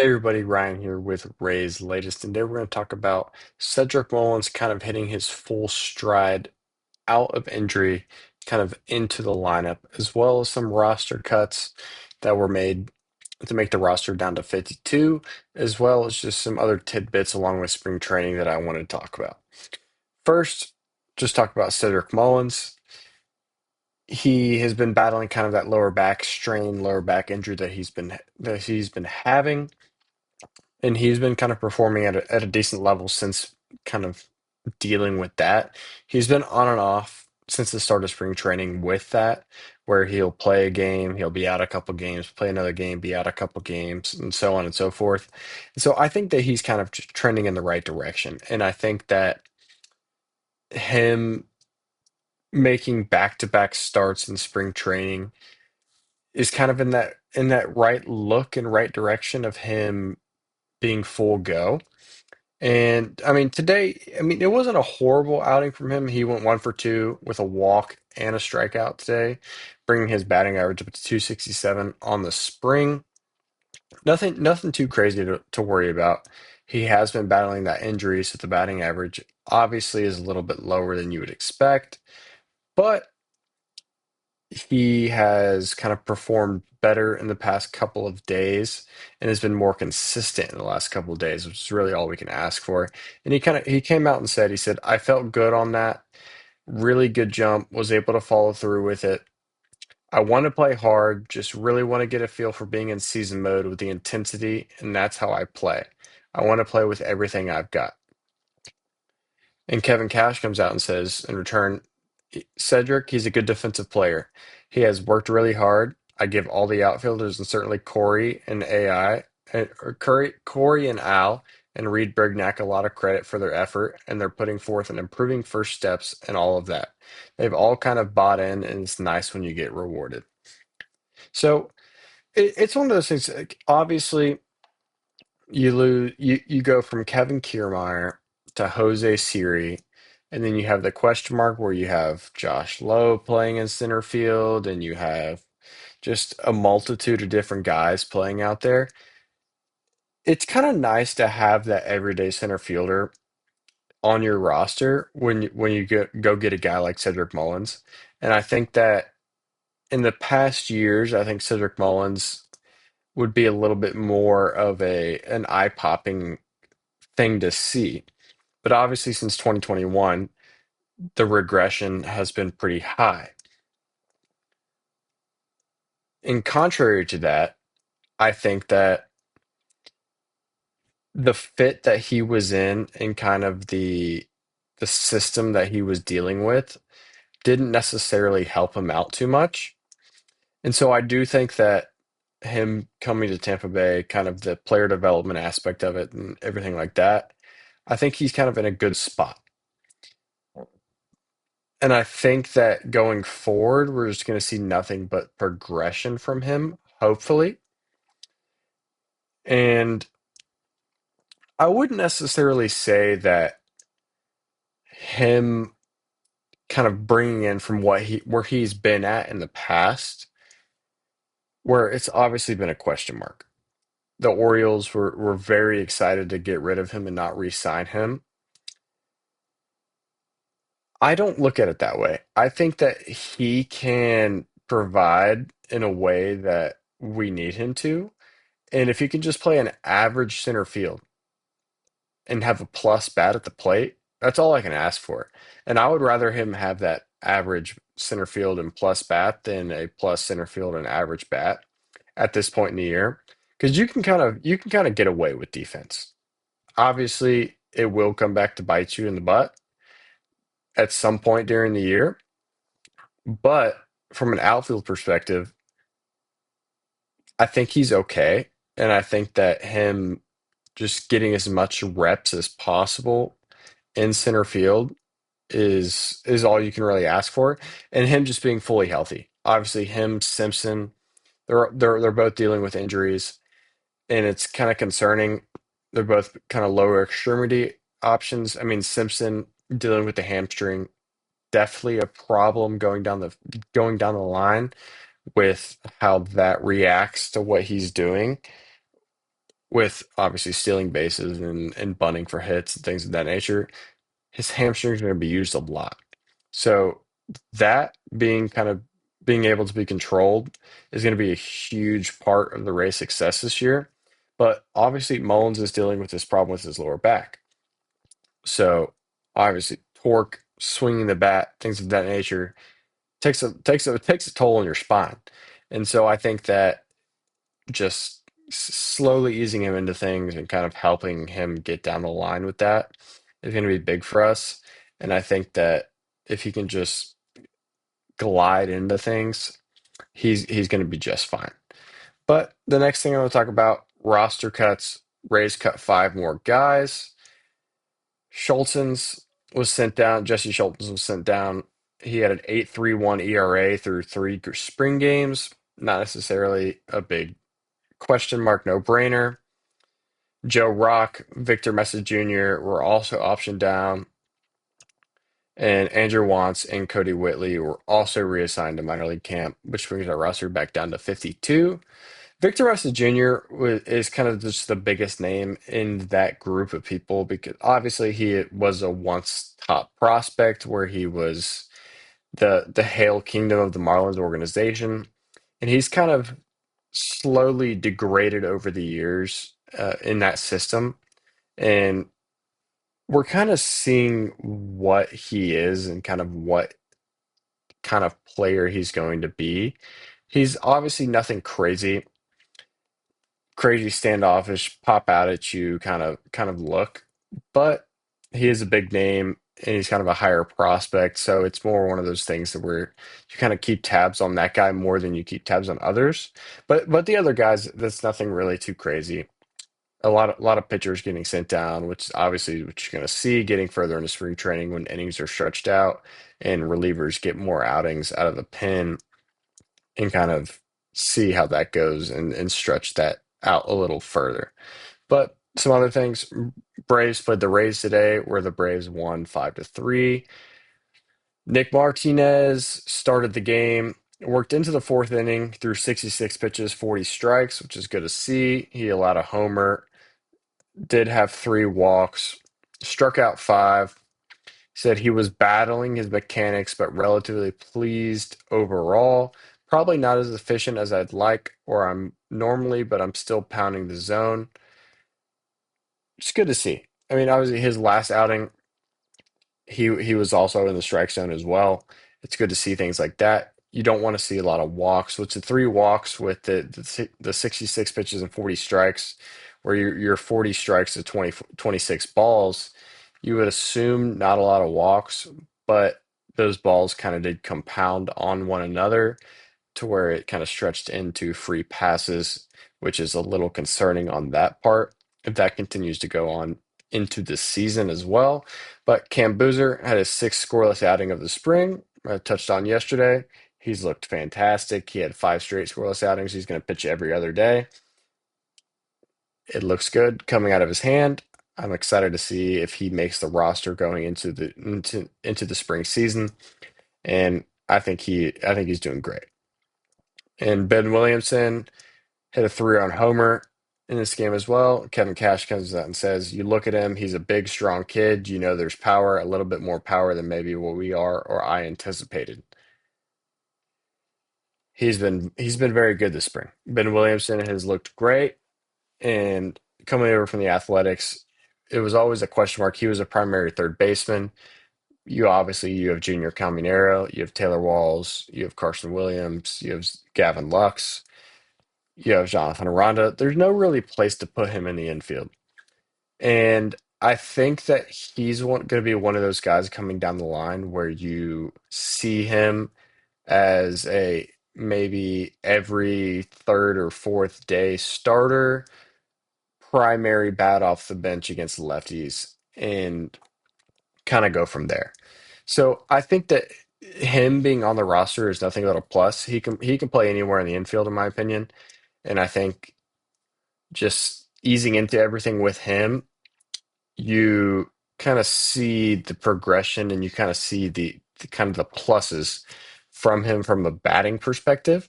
Hey everybody, Ryan here with Ray's latest, and today we're going to talk about Cedric Mullins kind of hitting his full stride out of injury, kind of into the lineup, as well as some roster cuts that were made to make the roster down to 52, as well as just some other tidbits along with spring training that I want to talk about. First, just talk about Cedric Mullins. He has been battling kind of that lower back strain, lower back injury that he's been having. And he's been kind of performing at a decent level since kind of dealing with that. He's been on and off since the start of spring training with that, where he'll play a game, he'll be out a couple games, play another game, be out a couple games, and so on and so forth. And so I think that he's kind of trending in the right direction. And I think that him making back-to-back starts in spring training is kind of in that right look and right direction of him being full go. And I mean, today, I mean, it wasn't a horrible outing from him. He went 1 for 2 with a walk and a strikeout today, bringing his batting average up to 267 on the spring. Nothing too crazy to worry about. He has been battling that injury, so the batting average obviously is a little bit lower than you would expect, but he has kind of performed better in the past couple of days and has been more consistent in the last couple of days, which is really all we can ask for. And he came out and said, I felt good on that. Really good jump, was able to follow through with it. I want to play hard, just really want to get a feel for being in season mode with the intensity, and that's how I play. I want to play with everything I've got. And Kevin Cash comes out and says, in return, Cedric, he's a good defensive player. He has worked really hard. I give all the outfielders and certainly Corey and AI, or Corey and Al and Reed Brignac a lot of credit for their effort, and they're putting forth and improving first steps and all of that. They've all kind of bought in, and it's nice when you get rewarded. So it's one of those things. Like, obviously, you go from Kevin Kiermaier to Jose Siri, and then you have the question mark where you have Josh Lowe playing in center field, and you have just a multitude of different guys playing out there. It's kind of nice to have that everyday center fielder on your roster when you go get a guy like Cedric Mullins. And I think that in the past years, I think Cedric Mullins would be a little bit more of a an eye-popping thing to see. But obviously, since 2021, the regression has been pretty high. In contrary to that, I think that the fit that he was in and kind of the system that he was dealing with didn't necessarily help him out too much. And so I do think that him coming to Tampa Bay, kind of the player development aspect of it and everything like that, I think he's kind of in a good spot. And I think that going forward, we're just going to see nothing but progression from him, hopefully. And I wouldn't necessarily say that him kind of bringing in from where he's been at in the past, where it's obviously been a question mark. The Orioles were very excited to get rid of him and not re-sign him. I don't look at it that way. I think that he can provide in a way that we need him to. And if he can just play an average center field and have a plus bat at the plate, that's all I can ask for. And I would rather him have that average center field and plus bat than a plus center field and average bat at this point in the year. Because you can kind of get away with defense. Obviously, it will come back to bite you in the butt at some point during the year. But from an outfield perspective, I think he's okay. And I think that him just getting as much reps as possible in center field is all you can really ask for. And him just being fully healthy. Obviously, him, Simpson, they're both dealing with injuries, and it's kind of concerning. They're both kind of lower extremity options. I mean, Simpson dealing with the hamstring, definitely a problem going down the line with how that reacts to what he's doing. with obviously stealing bases and bunting for hits and things of that nature, his hamstrings are going to be used a lot. So that being kind of being able to be controlled is going to be a huge part of the race success this year. But obviously, Mullins is dealing with this problem with his lower back. So obviously, torque, swinging the bat, things of that nature takes a toll on your spine. And so I think that just slowly easing him into things and kind of helping him get down the line with that is going to be big for us. And I think that if he can just glide into things, he's going to be just fine. But the next thing I want to talk about roster cuts. Rays cut five more guys. Schultzens was sent down. Jesse Schultzens was sent down. He had an 8.31 ERA through three spring games. Not necessarily a big question mark, no brainer. Joe Rock, Victor Mesa Jr. were also optioned down, and Andrew Wantz and Cody Whitley were also reassigned to minor league camp, which brings our roster back down to 52. Victor Mesa Jr. Is kind of just the biggest name in that group of people because obviously he was a once top prospect where he was the Hail Kingdom of the Marlins organization, and he's kind of slowly degraded over the years in that system. And we're kind of seeing what he is and kind of what kind of player he's going to be. He's obviously nothing crazy standoffish, pop out at you kind of look, but he is a big name and he's kind of a higher prospect. So it's more one of those things that where you kind of keep tabs on that guy more than you keep tabs on others. But the other guys, that's nothing really too crazy. A lot of pitchers getting sent down, which is obviously what you're going to see getting further into spring training when innings are stretched out and relievers get more outings out of the pen and kind of see how that goes and stretch that out a little further. But some other things, Braves played the Rays today, where the Braves won 5-3. Nick Martinez started the game, worked into the fourth inning through 66 pitches, 40 strikes, which is good to see. He allowed a homer, did have three walks, struck out five. Said he was battling his mechanics, but relatively pleased overall. Probably not as efficient as I'd like or I'm normally, but I'm still pounding the zone. It's good to see. I mean, obviously his last outing, he was also in the strike zone as well. It's good to see things like that. You don't want to see a lot of walks. With the three walks with the 66 pitches and 40 strikes, where your 40 strikes to 26 balls, you would assume not a lot of walks, but those balls kind of did compound on one another to where it kind of stretched into free passes, which is a little concerning on that part if that continues to go on into the season as well. But Cam Boozer had his sixth scoreless outing of the spring. I touched on yesterday. He's looked fantastic. He had five straight scoreless outings. He's going to pitch every other day. It looks good coming out of his hand. I'm excited to see if he makes the roster going into the spring season, and I think he's doing great. And Ben Williamson hit a three-run homer in this game as well. Kevin Cash comes out and says, "You look at him; he's a big, strong kid. You know, there's power, a little bit more power than maybe what we are or I anticipated." He's been very good this spring. Ben Williamson has looked great, and coming over from the Athletics, it was always a question mark. He was a primary third baseman. You have Junior Caminero, you have Taylor Walls, you have Carson Williams, you have Gavin Lux, you have Jonathan Aranda. There's no really place to put him in the infield. And I think that he's going to be one of those guys coming down the line where you see him as a maybe every third or fourth day starter, primary bat off the bench against lefties, and kind of go from there. So I think that him being on the roster is nothing but a plus. He can play anywhere in the infield, in my opinion. And I think just easing into everything with him, you kind of see the progression and you kind of see the kind of the pluses from him from a batting perspective.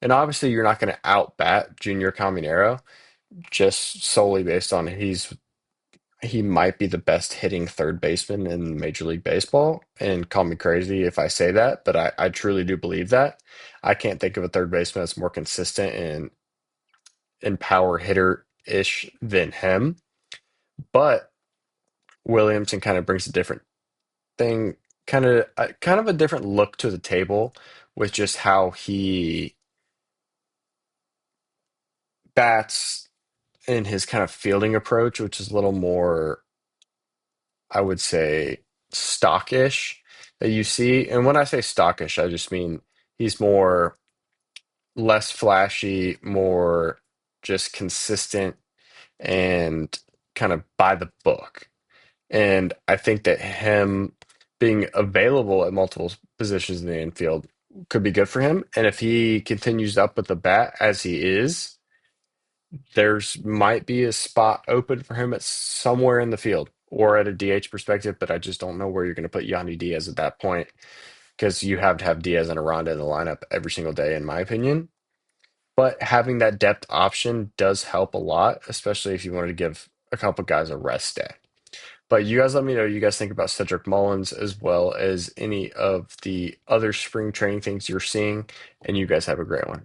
And obviously, you're not going to out bat Junior Caminero, just solely based on he might be the best hitting third baseman in Major League Baseball. And call me crazy if I say that, but I truly do believe that. I can't think of a third baseman that's more consistent and power hitter ish than him. But Williamson kind of brings a different thing, kind of a different look to the table with just how he bats in his kind of fielding approach, which is a little more, I would say, stockish that you see. And when I say stockish, I just mean he's more less flashy, more just consistent and kind of by the book. And I think that him being available at multiple positions in the infield could be good for him. And if he continues up with the bat as he is, there's might be a spot open for him at somewhere in the field or at a DH perspective, but I just don't know where you're going to put Yandy Diaz at that point because you have to have Diaz and Aranda in the lineup every single day, in my opinion. But having that depth option does help a lot, especially if you wanted to give a couple guys a rest day. But you guys let me know what you guys think about Cedric Mullins as well as any of the other spring training things you're seeing, and you guys have a great one.